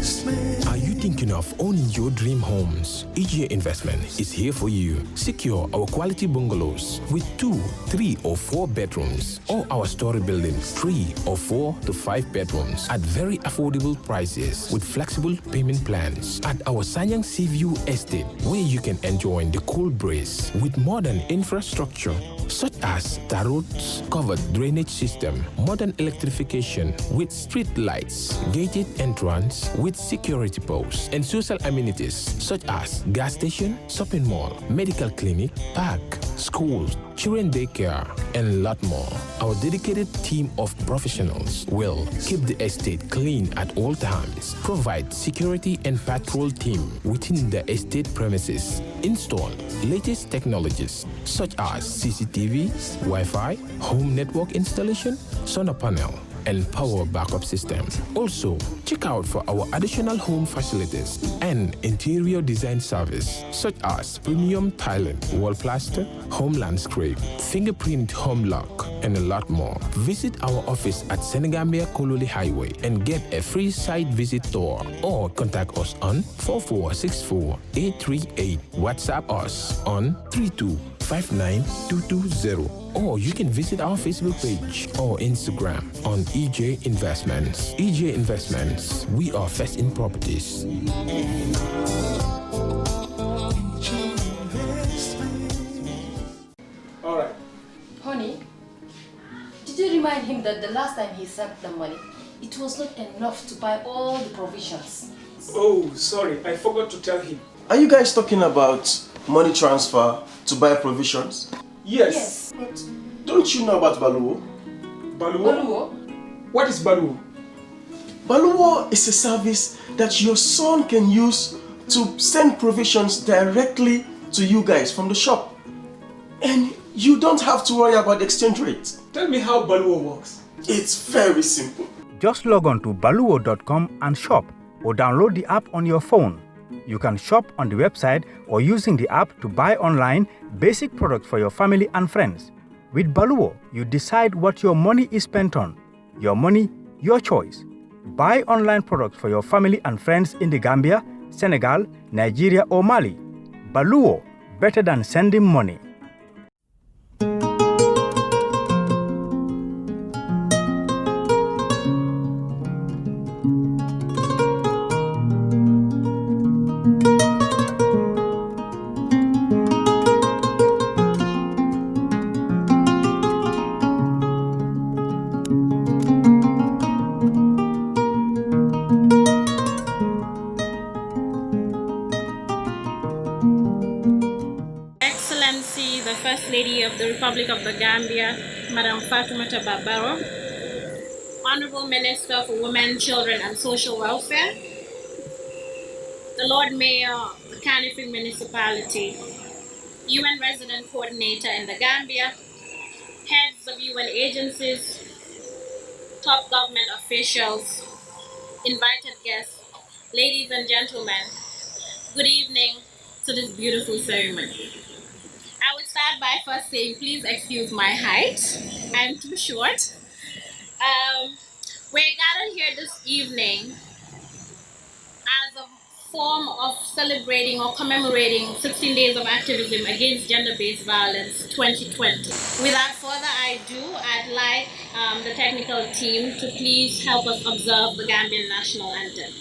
Are you thinking of owning your dream homes? EJ Investment is here for you. Secure our quality bungalows with 2, 3 or 4 bedrooms, or our story buildings 3 or 4 to 5 bedrooms at very affordable prices with flexible payment plans at our Sanyang Seaview Estate, where you can enjoy the cool breeze with modern infrastructure such as tar roads, covered drainage system, modern electrification with street lights, gated entrance with security posts, and social amenities such as gas station, shopping mall, medical clinic, park, schools, children daycare, and a lot more. Our dedicated team of professionals will keep the estate clean at all times, provide security and patrol team within the estate premises, install latest technologies such as CCTV, Wi-Fi, home network installation, solar panel, and power backup system. Also, check out for our additional home facilities and interior design service such as premium tiling, wall plaster, home landscape, fingerprint home lock, and a lot more. Visit our office at Senegambia Kololi Highway and get a free site visit tour, or contact us on 4464-838. WhatsApp us on 3259220. Or you can visit our Facebook page or Instagram on EJ Investments. EJ Investments, we are first in properties. All right. Honey, did you remind him that the last time he sent the money, it was not enough to buy all the provisions? Oh, sorry, I forgot to tell him. Are you guys talking about money transfer to buy provisions? Yes. But don't you know about Baluwo? Baluwo? What is Baluwo? Baluwo is a service that your son can use to send provisions directly to you guys from the shop. And you don't have to worry about the exchange rate. Tell me how Baluwo works. It's very simple. Just log on to baluwo.com and shop, or download the app on your phone. You can shop on the website or using the app to buy online basic products for your family and friends. With Baluwo, you decide what your money is spent on. Your money, your choice. Buy online products for your family and friends in the Gambia, Senegal, Nigeria or Mali. Baluwo, better than sending money. The First Lady of the Republic of the Gambia, Madam Fatou, Honorable Minister for Women, Children and Social Welfare, the Lord Mayor of the Kanifing Municipality, UN Resident Coordinator in the Gambia, heads of UN agencies, top government officials, invited guests, ladies and gentlemen, good evening to this beautiful ceremony. I would start by first saying, please excuse my height. I'm too short. We're gathered here this evening as a form of celebrating or commemorating 16 Days of Activism Against Gender-Based Violence 2020. Without further ado, I'd like the technical team to please help us observe the Gambian National Anthem.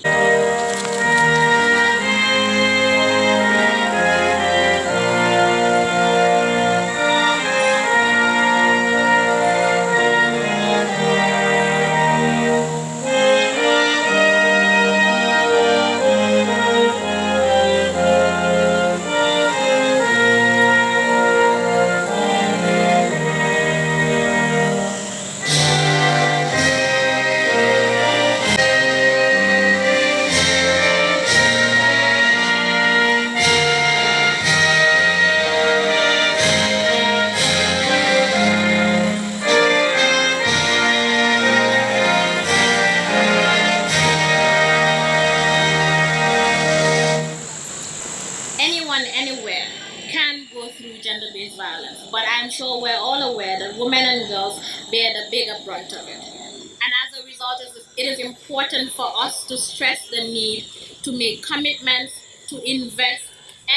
Anywhere can go through gender-based violence, but I'm sure we're all aware that women and girls bear the bigger brunt of it. And as a result, it is important for us to stress the need to make commitments, to invest,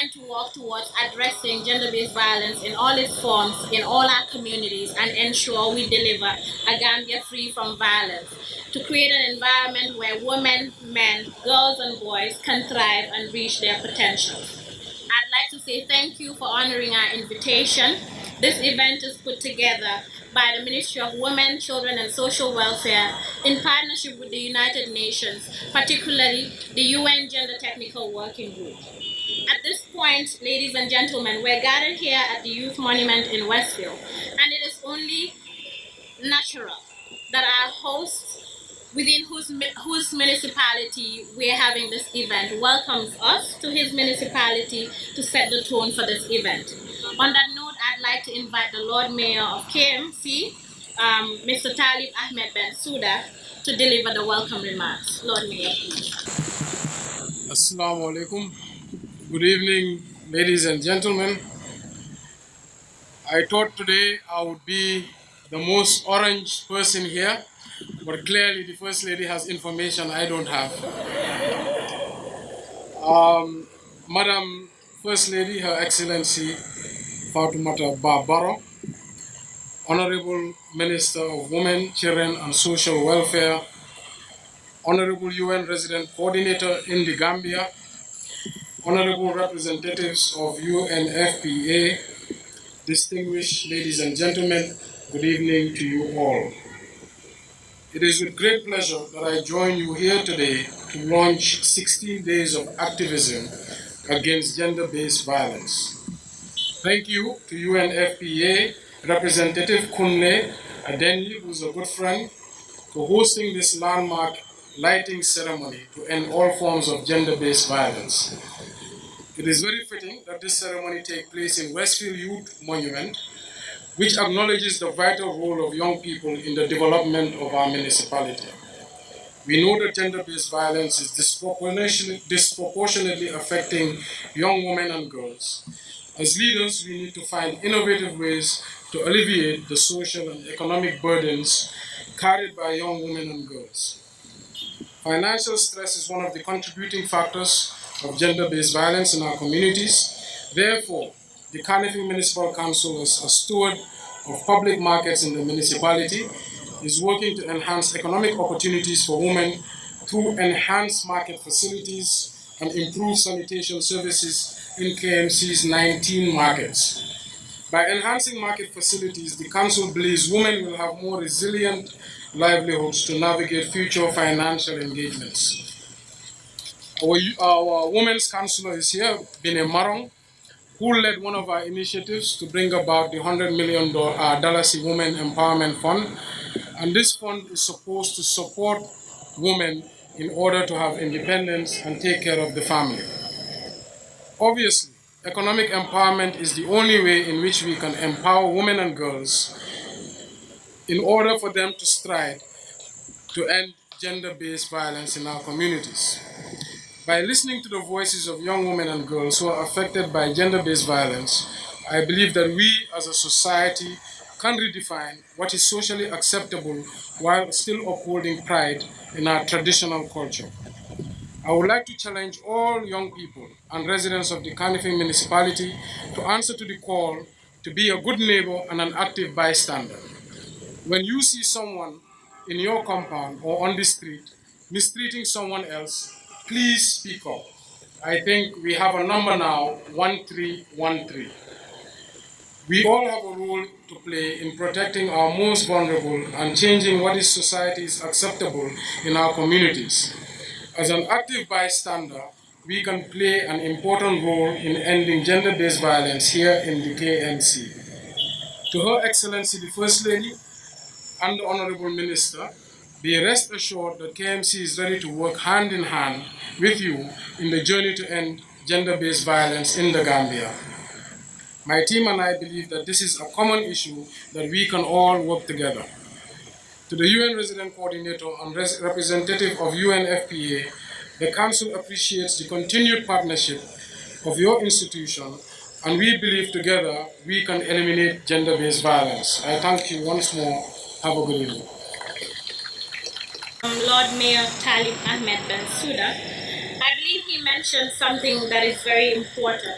and to work towards addressing gender-based violence in all its forms in all our communities and ensure we deliver a Gambia free from violence, to create an environment where women, men, girls, and boys can thrive and reach their potential. I'd like to say thank you for honoring our invitation. This event is put together by the Ministry of Women, Children and Social Welfare in partnership with the United Nations, particularly the UN Gender Technical Working Group. At this point, ladies and gentlemen, we're gathered here at the Youth Monument in Westfield, and it is only natural that our host, within whose municipality we're having this event, welcomes us to his municipality to set the tone for this event. On that note, I'd like to invite the Lord Mayor of KMC, Mr. Talib Ahmed Ben Souda, to deliver the welcome remarks. Lord Mayor, please. Assalamu alaikum. Good evening, ladies and gentlemen. I thought today I would be the most orange person here, but clearly the First Lady has information I don't have. Madam First Lady, Her Excellency Fatou Barbaro, Honorable Minister of Women, Children and Social Welfare, Honorable UN Resident Coordinator in the Gambia, Honorable representatives of UNFPA, distinguished ladies and gentlemen, good evening to you all. It is with great pleasure that I join you here today to launch 16 days of activism against gender-based violence. Thank you to UNFPA, Representative Kunle Adeni, who's a good friend, for hosting this landmark lighting ceremony to end all forms of gender-based violence. It is very fitting that this ceremony take place in Westfield Youth Monument, which acknowledges the vital role of young people in the development of our municipality. We know that gender-based violence is disproportionately affecting young women and girls. As leaders, we need to find innovative ways to alleviate the social and economic burdens carried by young women and girls. Financial stress is one of the contributing factors of gender-based violence in our communities. Therefore, the Carnegie Municipal Council, as a steward of public markets in the municipality, is working to enhance economic opportunities for women through enhanced market facilities and improved sanitation services in KMC's 19 markets. By enhancing market facilities, the Council believes women will have more resilient livelihoods to navigate future financial engagements. Our Women's Councillor is here, Bine Marong, who led one of our initiatives to bring about the $100 million Women Empowerment Fund. And this fund is supposed to support women in order to have independence and take care of the family. Obviously, economic empowerment is the only way in which we can empower women and girls in order for them to strive to end gender-based violence in our communities. By listening to the voices of young women and girls who are affected by gender-based violence, I believe that we as a society can redefine what is socially acceptable while still upholding pride in our traditional culture. I would like to challenge all young people and residents of the Carnegie municipality to answer to the call to be a good neighbor and an active bystander. When you see someone in your compound or on the street mistreating someone else, please speak up. I think we have a number now, 1313. We all have a role to play in protecting our most vulnerable and changing what is society's acceptable in our communities. As an active bystander, we can play an important role in ending gender-based violence here in the KMC. To Her Excellency the First Lady and the Honorable Minister, be rest assured that KMC is ready to work hand in hand with you in the journey to end gender-based violence in the Gambia. My team and I believe that this is a common issue that we can all work together. To the UN Resident Coordinator and representative of UNFPA, the Council appreciates the continued partnership of your institution, and we believe together we can eliminate gender-based violence. I thank you once more. Have a good evening. Lord Mayor Talib Ahmed Bensouda, I believe he mentioned something that is very important.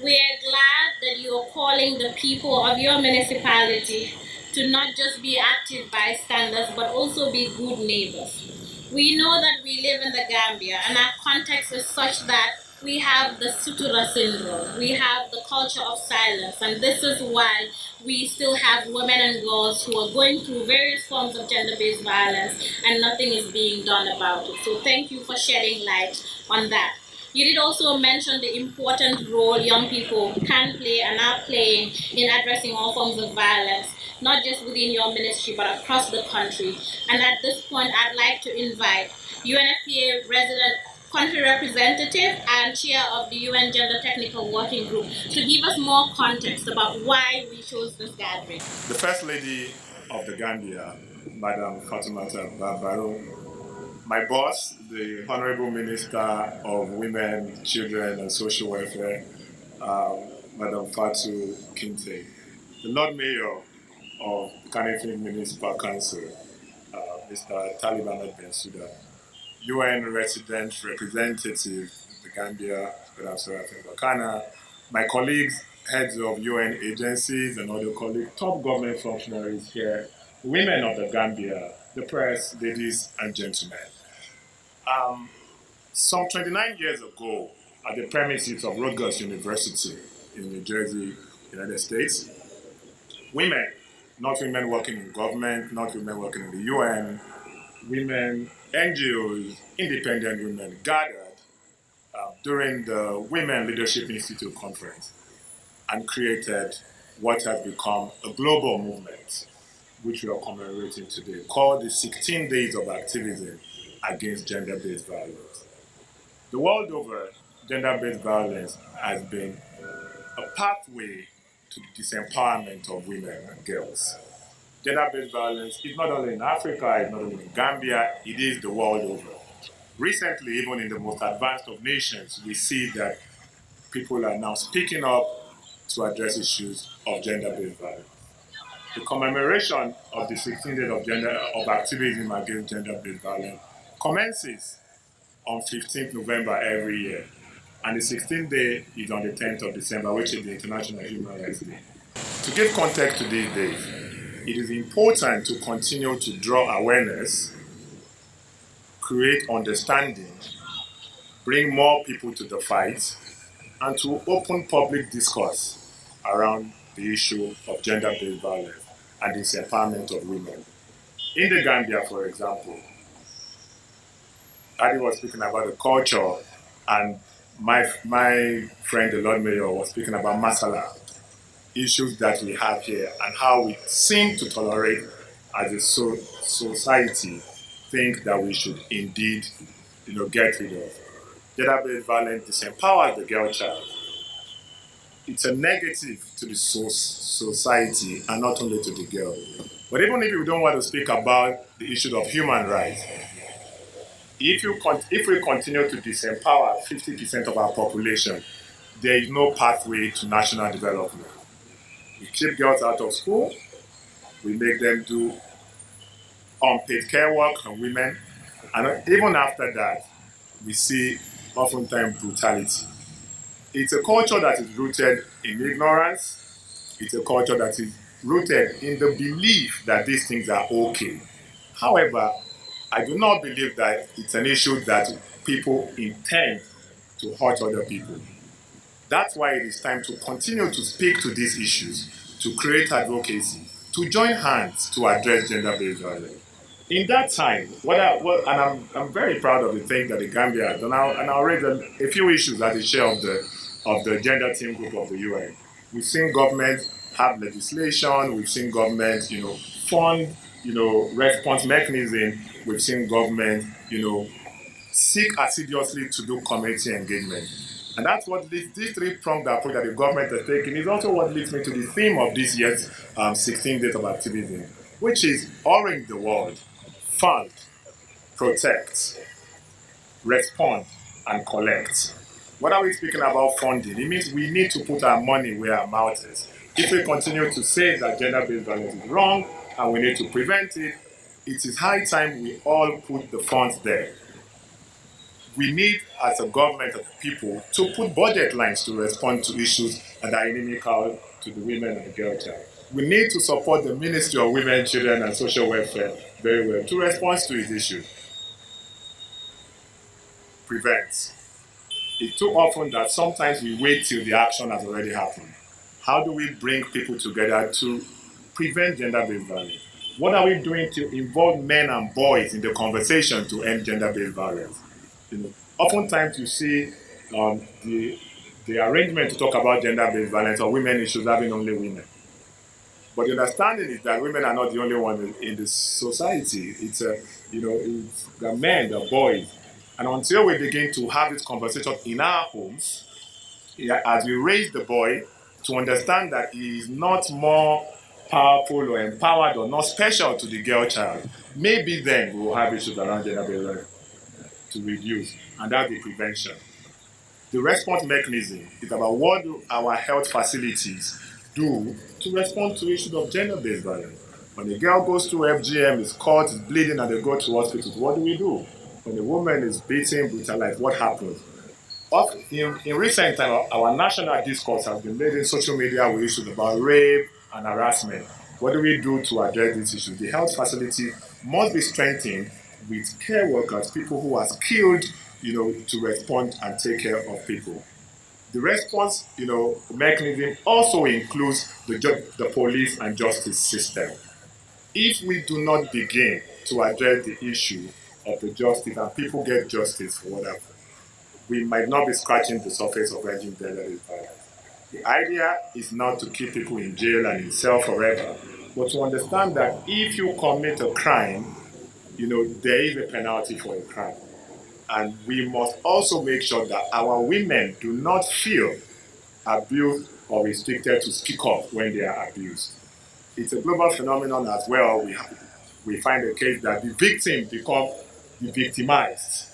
We are glad that you are calling the people of your municipality to not just be active bystanders, but also be good neighbors. We know that we live in the Gambia, and our context is such that we have the Sutura syndrome. We have the culture of silence, and this is why we still have women and girls who are going through various forms of gender-based violence, and nothing is being done about it. So thank you for shedding light on that. You did also mention the important role young people can play and are playing in addressing all forms of violence, not just within your ministry, but across the country. And at this point, I'd like to invite UNFPA resident country representative and chair of the UN Gender Technical Working Group to give us more context about why we chose this gathering. The First Lady of the Gambia, Madam Fatou, my boss, the Honorable Minister of Women, Children and Social Welfare, Madam Fatou Kinte, the Lord Mayor of the Kanifing Municipal Council, Mr. Talib Ahmed Bensouda, UN Resident Representative of the Gambia, Madam Serafin Bakana, my colleagues, heads of UN agencies and other colleagues, top government functionaries here, women of the Gambia, the press, ladies and gentlemen. Some 29 years ago, at the premises of Rutgers University in New Jersey, United States, women, not women working in government, not women working in the UN, women, NGOs, independent women gathered during the Women Leadership Institute conference and created what has become a global movement, which we are commemorating today, called the 16 Days of Activism Against Gender-Based Violence. The world over, gender-based violence has been a pathway to the disempowerment of women and girls. Gender-based violence is not only in Africa, it's not only in Gambia, it is the world over. Recently, even in the most advanced of nations, we see that people are now speaking up to address issues of gender-based violence. The commemoration of the 16th Day of Activism Against Gender-Based Violence commences on 15th November every year, and the 16th day is on the 10th of December, which is the International Human Rights Day. To give context to these days, it is important to continue to draw awareness, create understanding, bring more people to the fight, and to open public discourse around the issue of gender-based violence and the empowerment of women. In the Gambia, for example, Adi was speaking about the culture, and my friend, the Lord Mayor, was speaking about masala, issues that we have here and how we seem to tolerate as a society things that we should indeed get rid of. Gender-based violence disempowers the girl child. It's a negative to the society and not only to the girl. But even if we don't want to speak about the issue of human rights, if we continue to disempower 50% of our population, there is no pathway to national development. We keep girls out of school, we make them do unpaid care work on women, and even after that, we see oftentimes brutality. It's a culture that is rooted in ignorance. It's a culture that is rooted in the belief that these things are okay. However, I do not believe that it's an issue that people intend to hurt other people. That's why it is time to continue to speak to these issues, to create advocacy, to join hands to address gender-based violence. In that time, I'm very proud of the thing that the Gambia has done, and I'll raise a few issues as the chair of the gender team group of the UN. We've seen government have legislation, we've seen government, fund, response mechanism, we've seen government, seek assiduously to do community engagement. And that's what this three-pronged approach that the government has taken is also what leads me to the theme of this year's 16 Days of Activism, which is Orange the World, fund, protect, respond, and collect. What are we speaking about funding? It means we need to put our money where our mouth is. If we continue to say that gender-based violence is wrong and we need to prevent it, it is high time we all put the funds there. We need, as a government of the people, to put budget lines to respond to issues that are inimical to the women and the girl child. We need to support the Ministry of Women, Children and Social Welfare very well to respond to these issues. Prevent. It's too often that sometimes we wait till the action has already happened. How do we bring people together to prevent gender-based violence? What are we doing to involve men and boys in the conversation to end gender-based violence? Oftentimes you see the arrangement to talk about gender-based violence or women issues having only women. But the understanding is that women are not the only ones in this society. It's the men, the boys. And until we begin to have this conversation in our homes, as we raise the boy to understand that he is not more powerful or empowered or not special to the girl child, maybe then we will have issues around gender-based violence to reduce, and that's the prevention. The response mechanism is about what do our health facilities do to respond to issues of gender-based violence. When a girl goes through FGM, is caught, is bleeding, and they go to hospitals, what do we do? When a woman is beaten, brutalized, what happens? In recent time, our national discourse has been made in social media with issues about rape and harassment. What do we do to address these issues? The health facility must be strengthened with care workers, people who are skilled, to respond and take care of people. The response, mechanism also includes the police and justice system. If we do not begin to address the issue of the justice and people get justice for whatever, we might not be scratching the surface of ending gender-based violence. The idea is not to keep people in jail and in cell forever, but to understand that if you commit a crime, there is a penalty for a crime. And we must also make sure that our women do not feel abused or restricted to speak up when they are abused. It's a global phenomenon as well. We find a case that the victim becomes the victimized.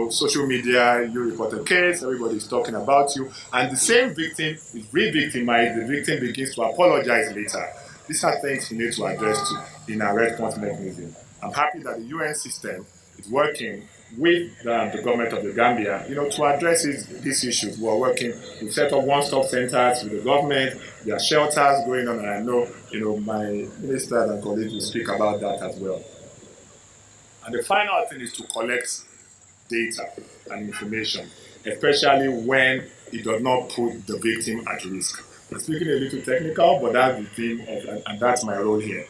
Social media, you report a case, everybody's talking about you, and the same victim is re-victimized, the victim begins to apologize later. These are things we need to address in our response mechanism. I'm happy that the UN system is working with the government of the Gambia, to address these issues. We're working, we set up one-stop centers with the government, there are shelters going on, and I know, my minister and colleagues will speak about that as well. And the final thing is to collect data and information, especially when it does not put the victim at risk. I'm speaking a little technical, but that's the theme and that's my role here.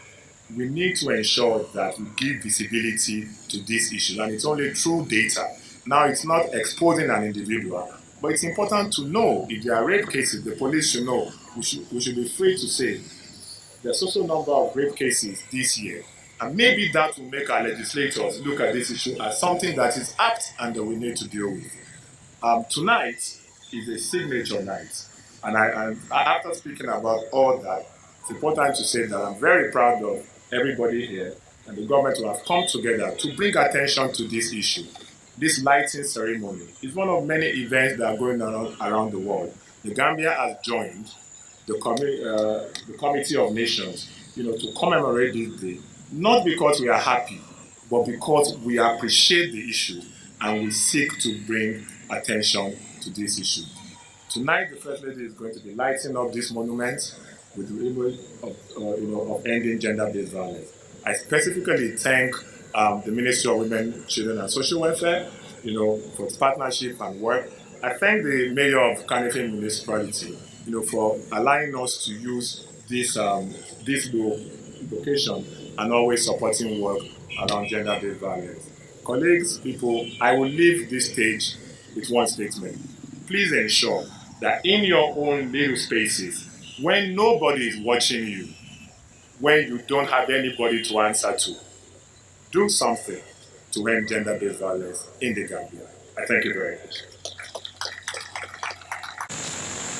We need to ensure that we give visibility to these issues, and it's only through data. Now, it's not exposing an individual, but it's important to know if there are rape cases, the police should know. We should be free to say there's also a number of rape cases this year. And maybe that will make our legislators look at this issue as something that is apt and that we need to deal with. Tonight is a signature night. And after speaking about all that, it's important to say that I'm very proud of everybody here and the government who have come together to bring attention to this issue. This lighting ceremony is one of many events that are going on around the world. The Gambia has joined the Committee of Nations, to commemorate this day. Not because we are happy, but because we appreciate the issue and we seek to bring attention to this issue. Tonight, the First Lady is going to be lighting up this monument with the image of ending gender-based violence. I specifically thank the Ministry of Women, Children and Social Welfare, for its partnership and work. I thank the Mayor of Kanifing Municipality, for allowing us to use this location and always supporting work around gender-based violence. Colleagues, people, I will leave this stage with one statement. Please ensure that in your own little spaces, when nobody is watching you, when you don't have anybody to answer to, do something to end gender-based violence in the Gambia. I thank you very much.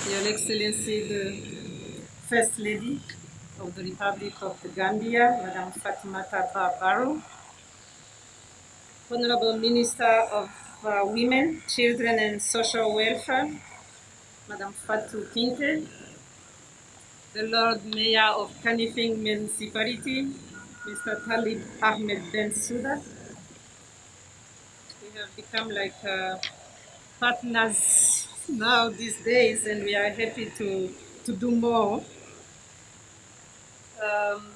Your Excellency, the First Lady of the Republic of the Gambia, Madam Fatimata Barrow, Honorable Minister of Women, Children and Social Welfare, Madam Fatou, the Lord Mayor of Kanifing Municipality, Mr. Talib Ahmed Ben Suda. We have become like partners now these days, and we are happy to do more.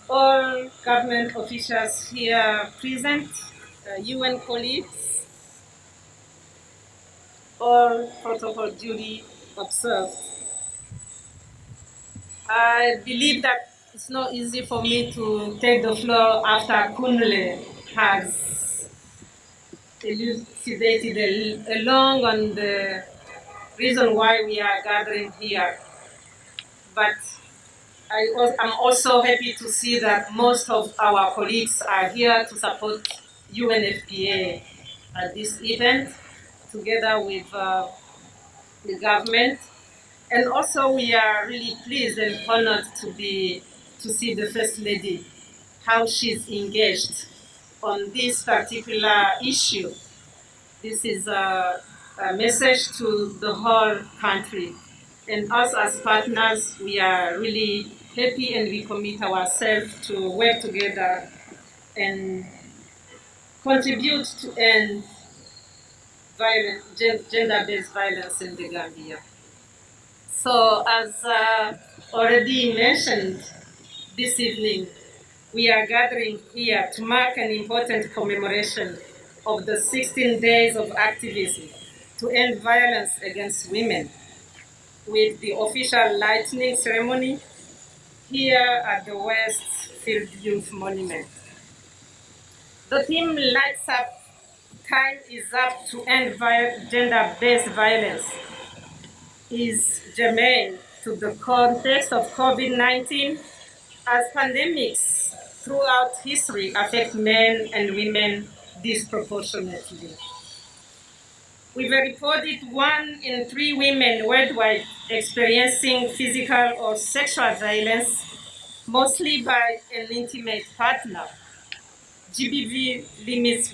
All government officials here present, UN colleagues, all protocol duly observed. I believe that it's not easy for me to take the floor after Kunle has elucidated along on the reason why we are gathering here. But I'm also happy to see that most of our colleagues are here to support UNFPA at this event, together with the government. And also we are really pleased and honored to see the First Lady, how she's engaged on this particular issue. This is a message to the whole country. And us as partners, we are really happy and we commit ourselves to work together and contribute to end gender-based violence in the Gambia. So as already mentioned this evening, we are gathering here to mark an important commemoration of the 16 days of activism to end violence against women, with the official lightening ceremony here at the Westfield Youth Monument. The theme lights up, time is up to end gender-based violence, is germane to the context of COVID-19, as pandemics throughout history affect men and women disproportionately. We've reported 1 in 3 women worldwide experiencing physical or sexual violence, mostly by an intimate partner. GBV limits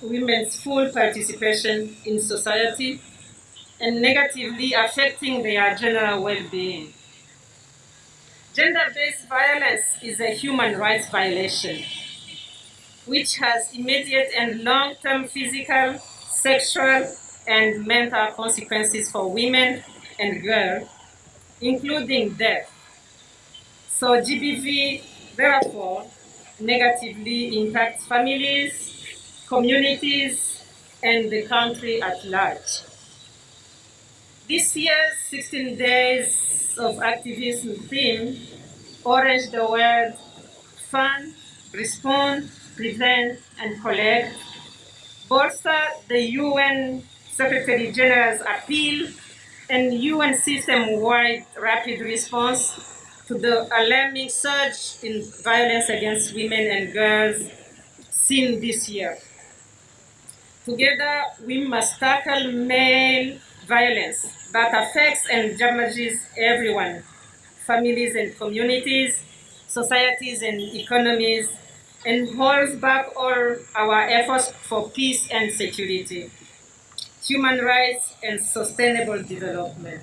women's full participation in society and negatively affecting their general well-being. Gender-based violence is a human rights violation, which has immediate and long-term physical, sexual, and mental consequences for women and girls, including death. So GBV, therefore, negatively impacts families, communities, and the country at large. This year's 16 Days of Activism theme, Orange the World, Fund, Respond, Prevent, and Collect, bolster the UN Secretary General's appeal and UN system-wide rapid response to the alarming surge in violence against women and girls seen this year. Together, we must tackle male violence that affects and damages everyone, families and communities, societies and economies, and holds back all our efforts for peace and security, human rights, and sustainable development.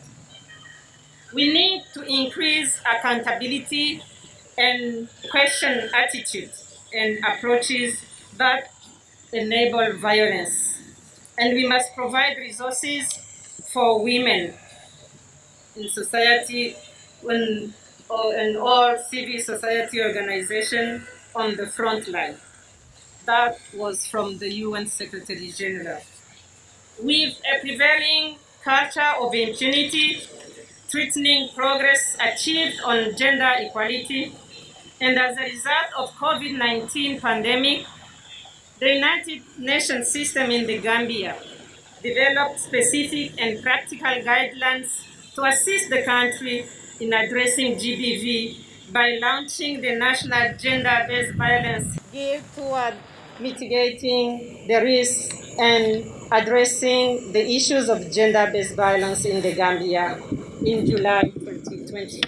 We need to increase accountability and question attitudes and approaches that enable violence. And we must provide resources for women in society and all civil society organizations on the front line. That was from the UN Secretary General. With a prevailing culture of impunity, threatening progress achieved on gender equality, and as a result of COVID-19 pandemic, the United Nations system in the Gambia developed specific and practical guidelines to assist the country in addressing GBV by launching the National Gender-Based Violence geared toward mitigating the risks and addressing the issues of gender-based violence in the Gambia in July 2020.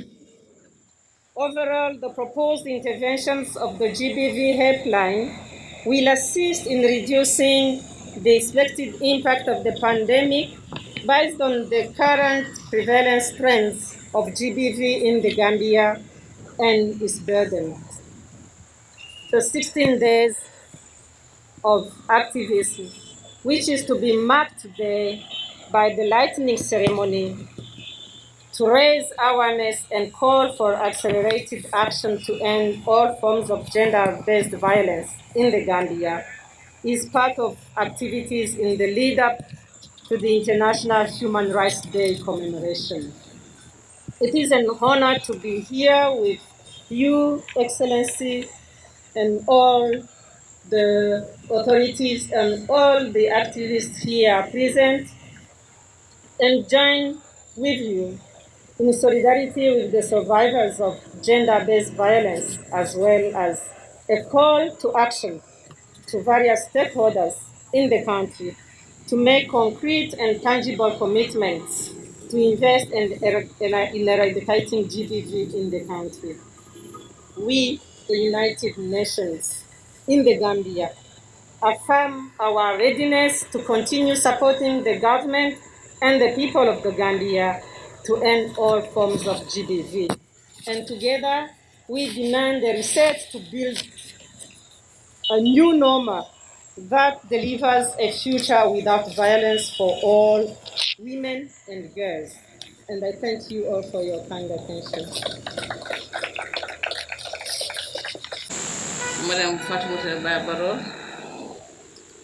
Overall, the proposed interventions of the GBV helpline will assist in reducing the expected impact of the pandemic based on the current prevalence trends of GBV in the Gambia and its burden. The 16 days of activism, which is to be marked today by the lightening ceremony to raise awareness and call for accelerated action to end all forms of gender-based violence in the Gambia, is part of activities in the lead up to the International Human Rights Day commemoration. It is an honor to be here with you, Excellency, and all the authorities and all the activists here present, and join with you in solidarity with the survivors of gender-based violence, as well as a call to action to various stakeholders in the country to make concrete and tangible commitments to invest in eradicating GBV in the country. We, the United Nations in the Gambia, affirm our readiness to continue supporting the government and the people of the Gambia to end all forms of GBV. And together, we demand the research to build a new normal that delivers a future without violence for all women and girls. And I thank you all for your kind attention. Madam Fatou Barbaro,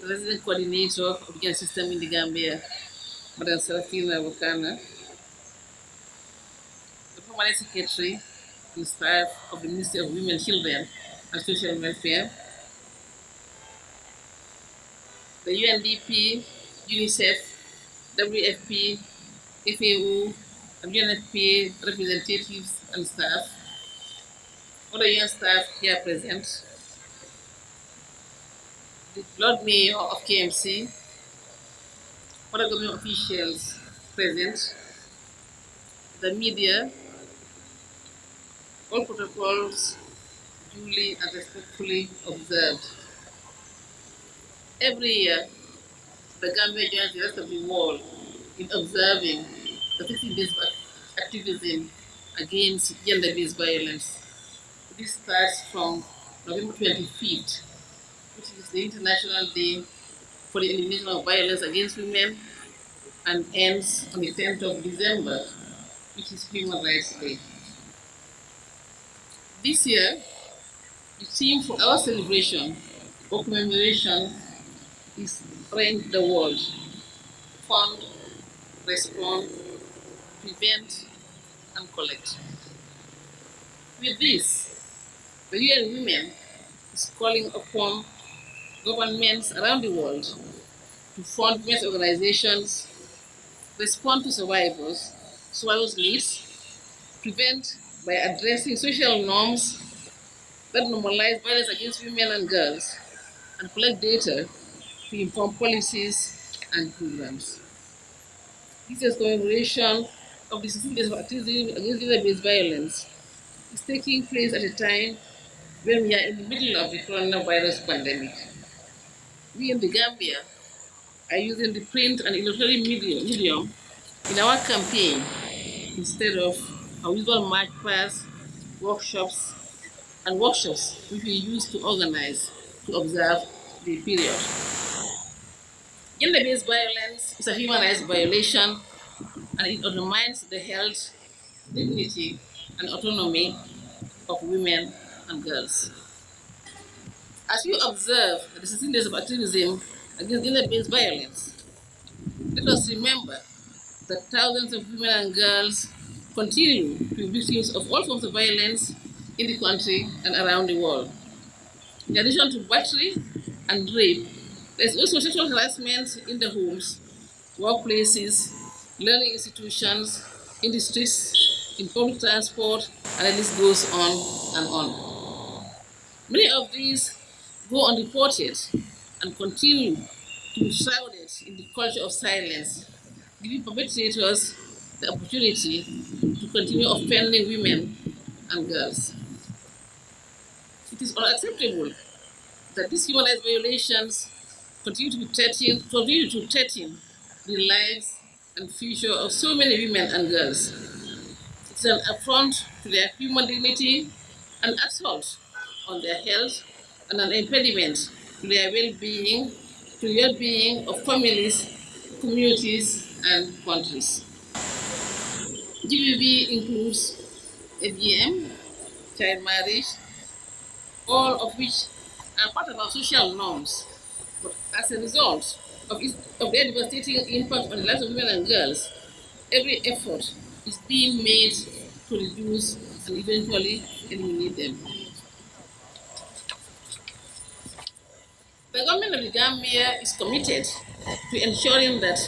Resident Coordinator of the System in the Gambia, Madam Serafina Wakana, the Permanent Secretary and staff of the Ministry of Women, Children and Social Welfare, the UNDP, UNICEF, WFP, FAO, and UNFPA representatives and staff, other UN staff here present, the Lord Mayor of KMC, other government officials present, the media, all protocols duly and respectfully observed. Every year, the Gambia joins the rest of the world in observing the 15 days of activism against gender-based violence. This starts from November 25th, which is the International Day for the Elimination of Violence Against Women, and ends on the 10th of December, which is Human Rights Day. This year, the theme for our celebration or commemoration is Rent the World: Fund, Respond, Prevent, and Collect. With this, the UN Women is calling upon governments around the world to fund women's organizations, respond to survivors' needs, prevent by addressing social norms that normalize violence against women and girls, and collect data to inform policies and programs. This year's commemoration of the 16 days of activism against gender-based violence is taking place at a time when we are in the middle of the coronavirus pandemic. We in the Gambia are using the print and electronic medium in our campaign instead of our usual march past, workshops which we use to organize to observe the period. Gender-based violence is a human rights violation, and it undermines the health, dignity, and autonomy of women and girls. As we observe the 16 days of activism against gender-based violence, let us remember that thousands of women and girls continue to be victims of all forms of violence in the country and around the world. In addition to battery and rape, there is also sexual harassment in the homes, workplaces, learning institutions, in the streets, in public transport, and the list goes on and on. Many of these go unreported and continue to be shrouded in the culture of silence, giving perpetrators the opportunity to continue offending women and girls. It is unacceptable that these human rights violations continue to threaten the lives and future of so many women and girls. It It is an affront to their human dignity, an assault on their health, and an impediment to their well-being, to the well-being of families, communities, and countries. GBV includes FGM, child marriage, all of which are part of our social norms. But as a result of their devastating impact on the lives of women and girls, every effort is being made to reduce and eventually eliminate them. The government of the Gambia is committed to ensuring that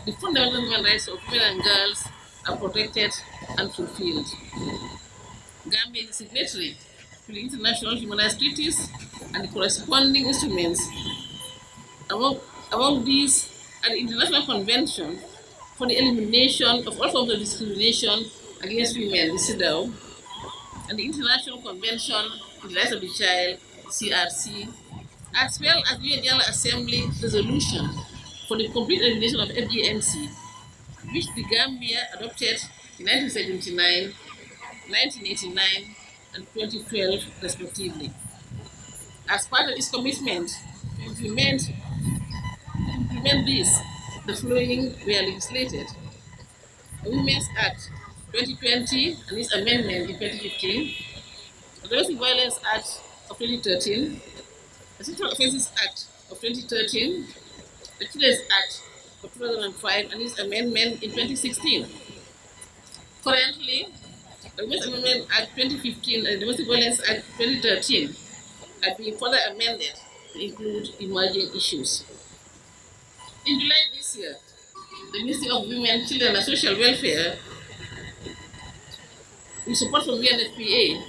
the fundamental human rights of women and girls are protected and fulfilled. Gambia is a signatory to the international human rights treaties and the corresponding instruments. Among these are the International Convention for the Elimination of All Forms of Discrimination Against Women, the CEDAW, and the International Convention on the Rights of the Child, CRC, as well as the UN General Assembly resolution for the complete elimination of FGMC, which the Gambia adopted in 1979, 1989, and 2012, respectively. As part of its commitment to implement this, the following were legislated: the Women's Act 2020 and its amendment in 2015, the Domestic Violence Act of 2013, the Sexual Offences Act of 2013, the Children's Act of 2005 and its amendment in 2016. Currently, the Women's Amendment Act 2015 and the Domestic Violence Act 2013 are being further amended to include emerging issues. In July this year, the Ministry of Women, Children and Social Welfare, with support from UNFPA,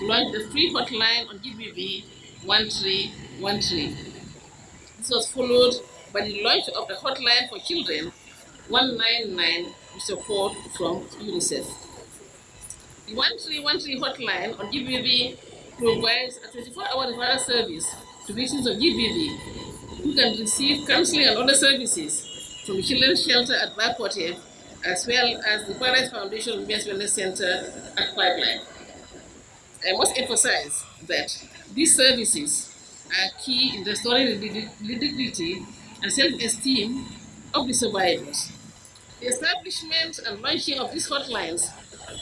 launched a free hotline on GBV 1313. This was followed by the launch of the hotline for children 199 with support from UNICEF. The 1313 hotline on GBV provides a 24-hour referral service to victims of GBV who can receive counseling and other services from the Children's Shelter at Bakote, as well as the Paradise Foundation Women's Wellness Center at Pipeline. I must emphasize that these services are key in restoring the dignity and self-esteem of the survivors. The establishment and launching of these hotlines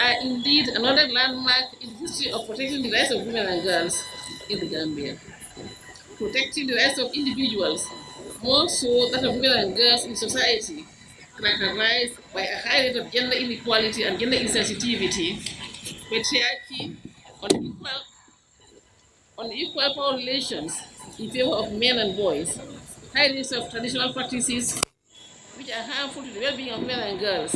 are indeed another landmark in the history of protecting the rights of women and girls in the Gambia. Protecting the rights of individuals, more so that of women and girls in society, characterized by a high rate of gender inequality and gender insensitivity, patriarchy, unequal power relations in favor of men and boys, high rates of traditional practices which are harmful to the well-being of men and girls,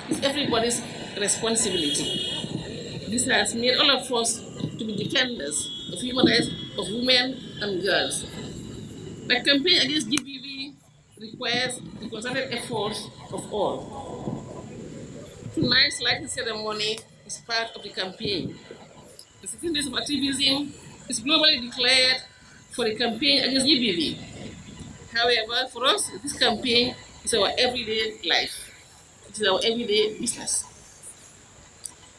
is everybody's responsibility. This has made all of us to be defenders of human rights of women and girls. The campaign against GBV requires the concerted efforts of all. Tonight's lighting ceremony is part of the campaign. The 16 days of activism is globally declared for the campaign against GBV. However, for us, this campaign is our everyday life. It is our everyday business.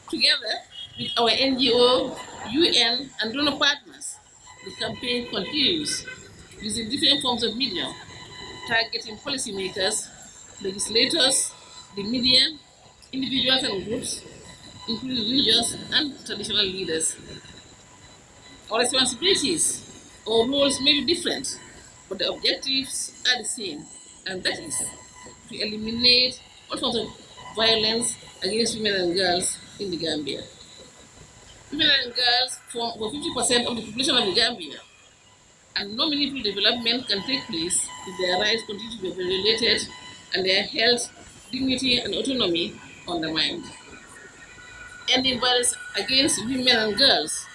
Together with our NGO, UN, and donor partners, the campaign continues using different forms of media, targeting policymakers, legislators, the media, individuals and groups, including religious and traditional leaders. Our responsibilities or roles may be different, but the objectives are the same, and that is to eliminate all sorts of violence against women and girls in the Gambia. Women and girls form over 50% of the population of the Gambia, and no meaningful development can take place if their rights continue to be violated and their health, dignity, and autonomy undermined. Ending violence against women and girls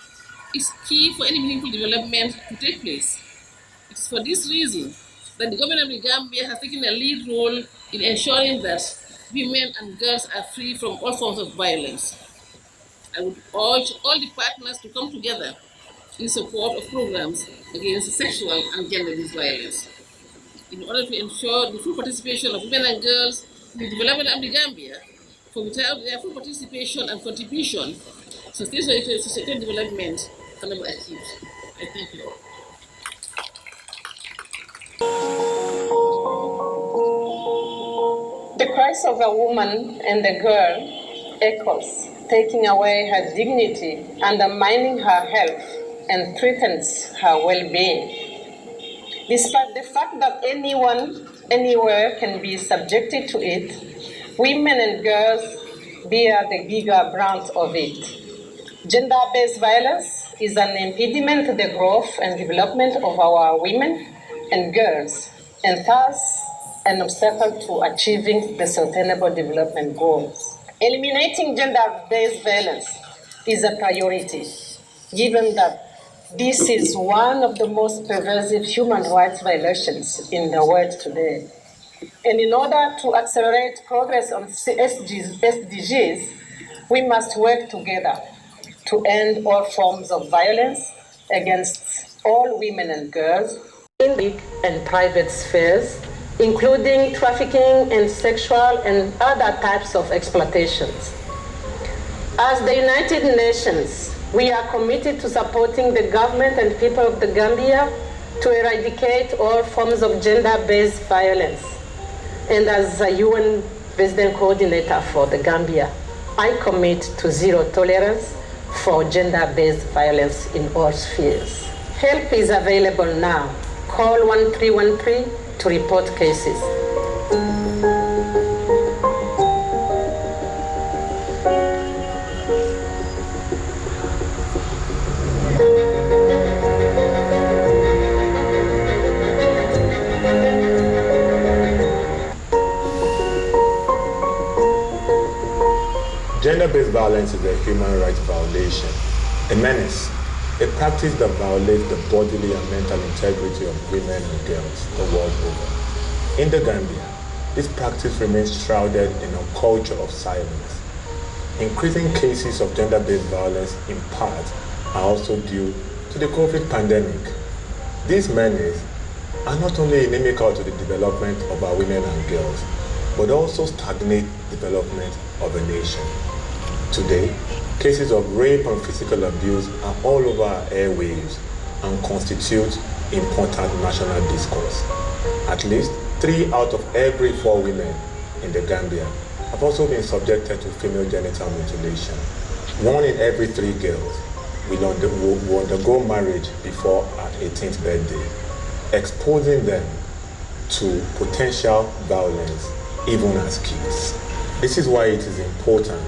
is key for any meaningful development to take place. It is for this reason that the government of the Gambia has taken a lead role in ensuring that women and girls are free from all forms of violence. I would urge all the partners to come together in support of programs against sexual and gender-based violence. In order to ensure the full participation of women and girls in the development of the Gambia, without their full participation and contribution, sustainable development cannot be achieved. I thank you. The cries of a woman and a girl echoes, taking away her dignity, undermining her health, and threatens her well-being. Despite the fact that anyone, anywhere can be subjected to it, women and girls bear the bigger brunt of it. Gender-based violence is an impediment to the growth and development of our women and girls, and thus an obstacle to achieving the Sustainable Development Goals. Eliminating gender-based violence is a priority, given that this is one of the most pervasive human rights violations in the world today. And in order to accelerate progress on SDGs, we must work together to end all forms of violence against all women and girls in public and private spheres, including trafficking and sexual and other types of exploitations. As the United Nations, we are committed to supporting the government and people of the Gambia to eradicate all forms of gender-based violence. And as a UN Resident Coordinator for the Gambia, I commit to zero tolerance for gender-based violence in all spheres. Help is available now. Call 1313 to report cases. Gender-based violence is a human rights violation, a menace, a practice that violates the bodily and mental integrity of women and girls the world over. In the Gambia, this practice remains shrouded in a culture of silence. Increasing cases of gender-based violence in part are also due to the COVID pandemic. These menaces are not only inimical to the development of our women and girls, but also stagnate development of a nation. Today, cases of rape and physical abuse are all over our airwaves and constitute important national discourse. At least 3 out of every 4 women in the Gambia have also been subjected to female genital mutilation. 1 in every 3 girls will undergo marriage before her 18th birthday, exposing them to potential violence even as kids. This is why it is important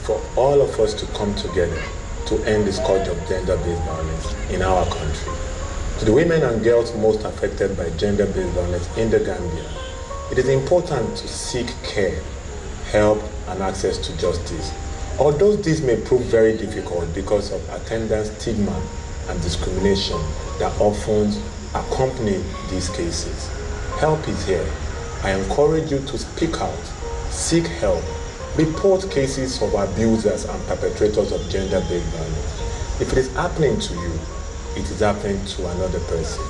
for all of us to come together to end the scourge of gender-based violence in our country. To the women and girls most affected by gender-based violence in the Gambia, it is important to seek care, help, and access to justice. Although this may prove very difficult because of attendant stigma and discrimination that often accompany these cases, help is here. I encourage you to speak out, seek help, report cases of abusers and perpetrators of gender-based violence. If it is happening to you, it is happening to another person.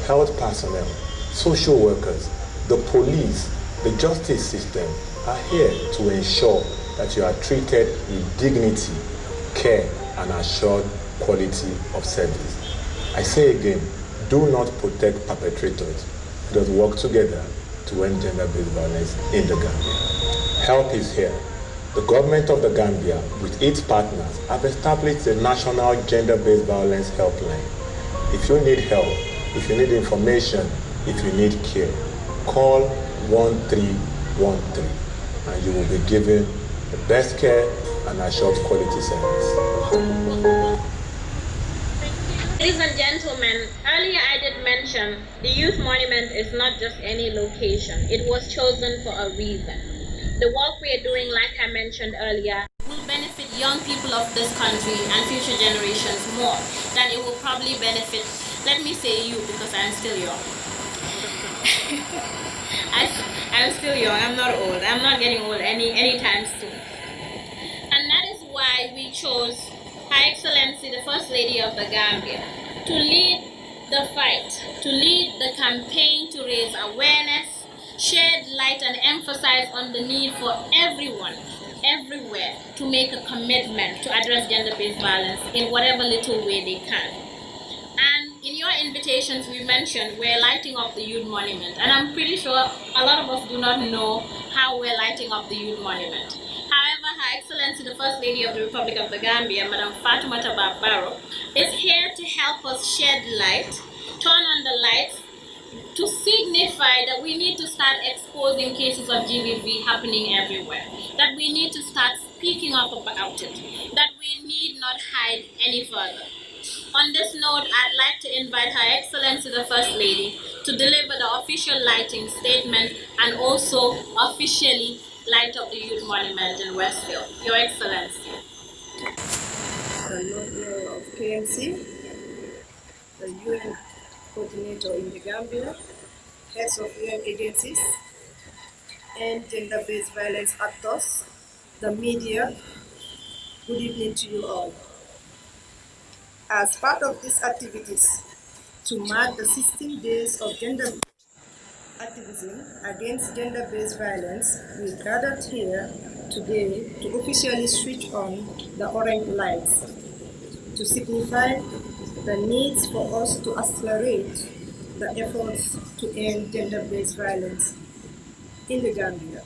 Health personnel, social workers, the police, the justice system are here to ensure that you are treated with dignity, care, and assured quality of service. I say again, do not protect perpetrators. Let us work together to end gender-based violence in the Gambia. Help is here. The government of the Gambia, with its partners, have established a national gender-based violence helpline. If you need help, if you need information, if you need care, call 1313 and you will be given the best care and assured quality service. Ladies and gentlemen, earlier I did mention the Youth Monument is not just any location. It was chosen for a reason. The work we are doing, like I mentioned earlier, will benefit young people of this country and future generations more than it will probably benefit, let me say you, because I'm still young. I'm still young, I'm not old. I'm not getting old anytime soon. And that is why we chose Her Excellency, the First Lady of the Gambia, to lead the fight, to lead the campaign to raise awareness, shed light and emphasize on the need for everyone, everywhere to make a commitment to address gender-based violence in whatever little way they can. And in your invitations, we mentioned we're lighting up the Youth Monument, and I'm pretty sure a lot of us do not know how we're lighting up the Youth Monument. However, Her Excellency, the First Lady of the Republic of the Gambia, Madam Fatou Barrow, is here to help us shed light, turn on the lights, to signify that we need to start exposing cases of GBV happening everywhere, that we need to start speaking up about it, that we need not hide any further. On this note, I'd like to invite Her Excellency the First Lady to deliver the official lighting statement and also officially light up the Youth Monument in Westfield. Your Excellency. The Lord Mayor of KMC, the UN coordinator in the Gambia, heads of UN agencies, and gender-based violence actors, the media, good evening to you all. As part of these activities, to mark the 16 days of gender activism against gender-based violence, we gathered here today to officially switch on the orange lights to signify the needs for us to accelerate the efforts to end gender-based violence in the Gambia.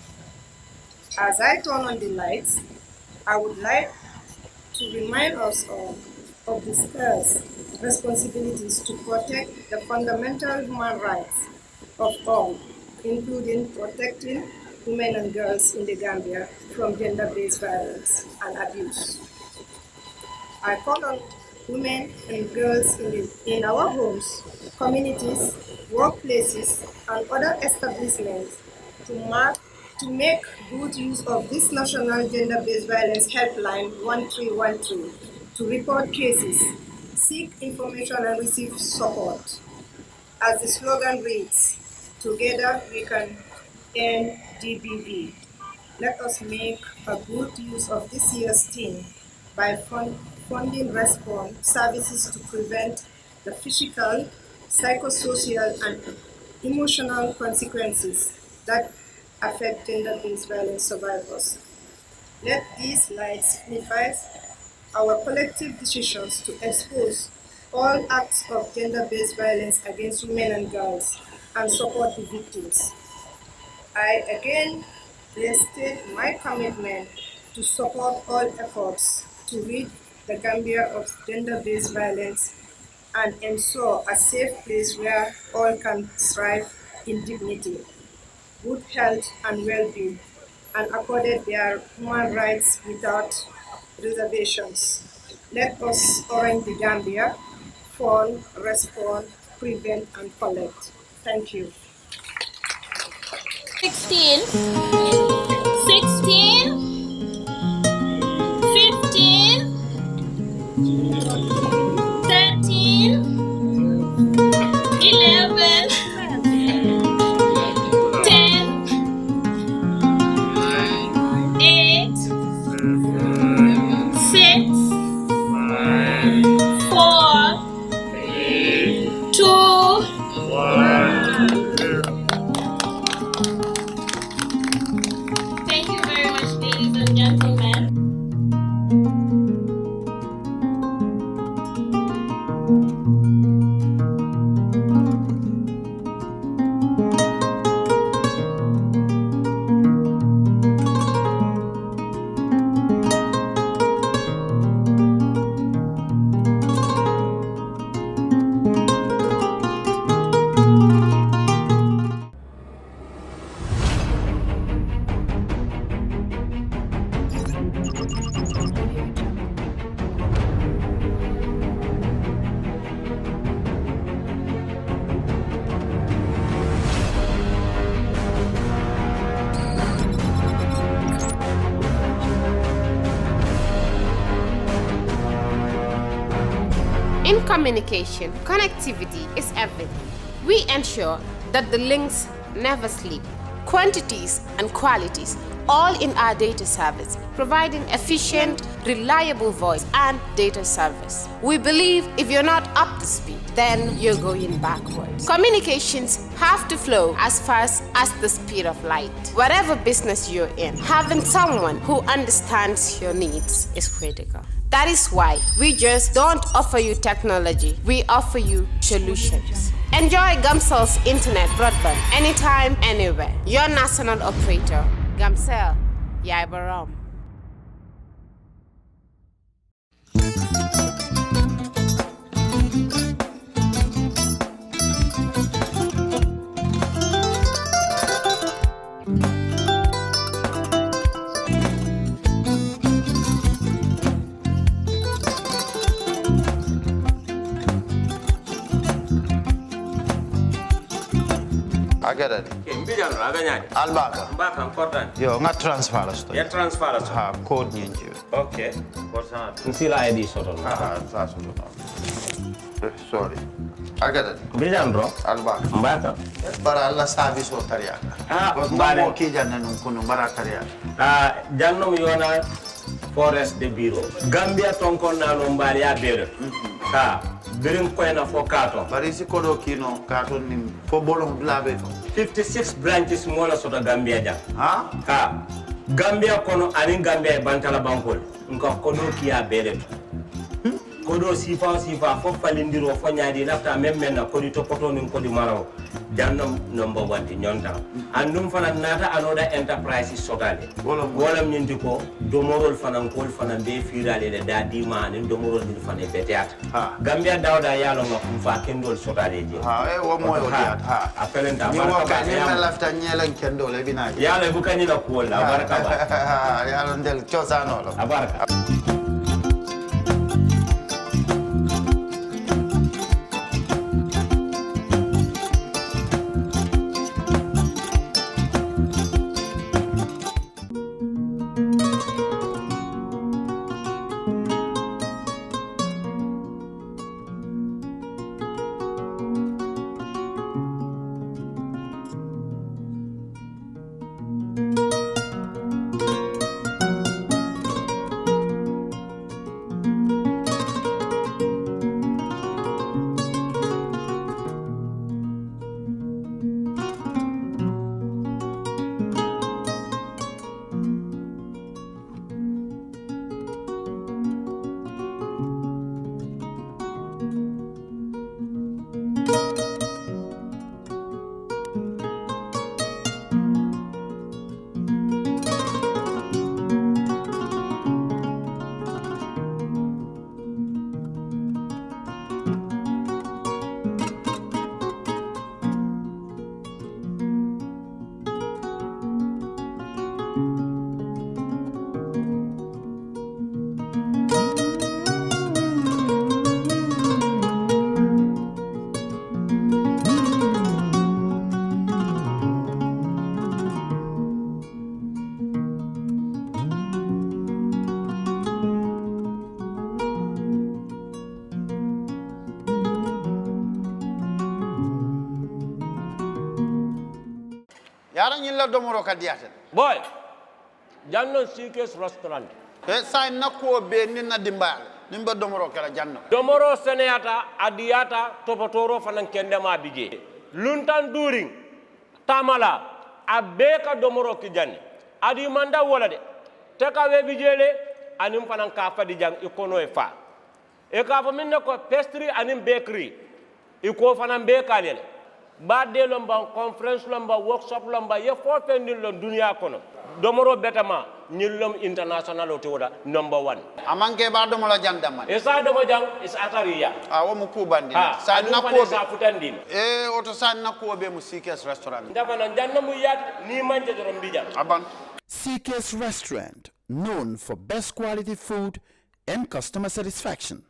As I turn on the lights, I would like to remind us all of the scarce responsibilities to protect the fundamental human rights of all, including protecting women and girls in the Gambia from gender-based violence and abuse. I call on women and girls in our homes, communities, workplaces, and other establishments to make good use of this National Gender-Based Violence Helpline 1313 to report cases, seek information, and receive support. As the slogan reads, together we can end GBV. Let us make a good use of this year's theme by funding response services to prevent the physical, psychosocial, and emotional consequences that affect gender-based violence survivors. Let these lights signify our collective decisions to expose all acts of gender-based violence against women and girls and support the victims. I again restate my commitment to support all efforts to rid the Gambia of gender-based violence and ensure a safe place where all can thrive in dignity, good health and well-being, and accorded their human rights without reservations. Let us orange the Gambia, fund, respond, prevent, and collect. Thank you. 16, 15, 13, 11, 10, 8, 6, 4, 2, 1. Thank you very much, ladies and gentlemen. In communication, connectivity is everything. We ensure that the links never sleep. Quantities and qualities all in our data service, providing efficient, reliable voice and data service. We believe if you're not up to speed, then you're going backwards. Communications have to flow as fast as the speed of light. Whatever business you're in, having someone who understands your needs is critical. That is why we just don't offer you technology, we offer you solutions. Enjoy Gamcel's internet broadband anytime, anywhere. Your national operator, Gamcel, Yaibaram. I get it. Albaka. Mbaka important. Yo, nga transfer la sto. Ya transfer la sto. Ha, code nyinji. Okay. What's Nsila ID soto. Sorry. I get it. Bijan bro. Albaka. Mbaka. Bara alla service o tariaka. Mbale. Mo ki janna nun kunu bara tariaka. Jannom yona forest de bureau. Gambia tonkon na no mbali ya bere. Birim koyna fo katon. Bari si kodo kino katon nim fo bolong blabe to. 56 branches mola soto Gambia jam. Gambia kono ani Gambia bantala bankol. Nko kodo kiya bere. Kodo sifa fo falindiro fo nyaadi lafta même na kodi to poto nin kodi maraw. Jannom number 1 ti nyonta. Andum fana nata another enterprise sotale. Wolam nyindi ko domorol fana kol fana be firale le dadi man domorol ni fana beteat. Gambia dawda yalo ngam fa kendol sotale je. Wo moyo diat. Apelenta baraka. Ni ma lafta nyelen kendol e bina. Yalo bukani la ko la baraka ba. Yalo ndel chosano lo. Baraka. Yara domoro kadiate. Boy, janno Sikes restaurant. Sa nako be ninna dimbal. Nimba domoro kala janno. Domoro seneyata adiyata topotoro fanan kendema bije. Luntan during tamala abeka domoro kijani. Adi manda wala de. Teka we bijele anim fanan ka fadi jang ikono e fa. E ka fa minne ko pastry anim bakery. Iko fanan bekalele. Badde lomba conference lomba workshop lomba ye fo fendin lon dunia kono domoro betama nyillom international otoda number 1 amanke ba domo la jandama esa domo jang is atariya wo mu kubandi sa nako sa futandin oto sa nako be mu Sikes restaurant ndafa na janna mu yat ni manje dorom bija aban Sikes restaurant known for best quality food and customer satisfaction.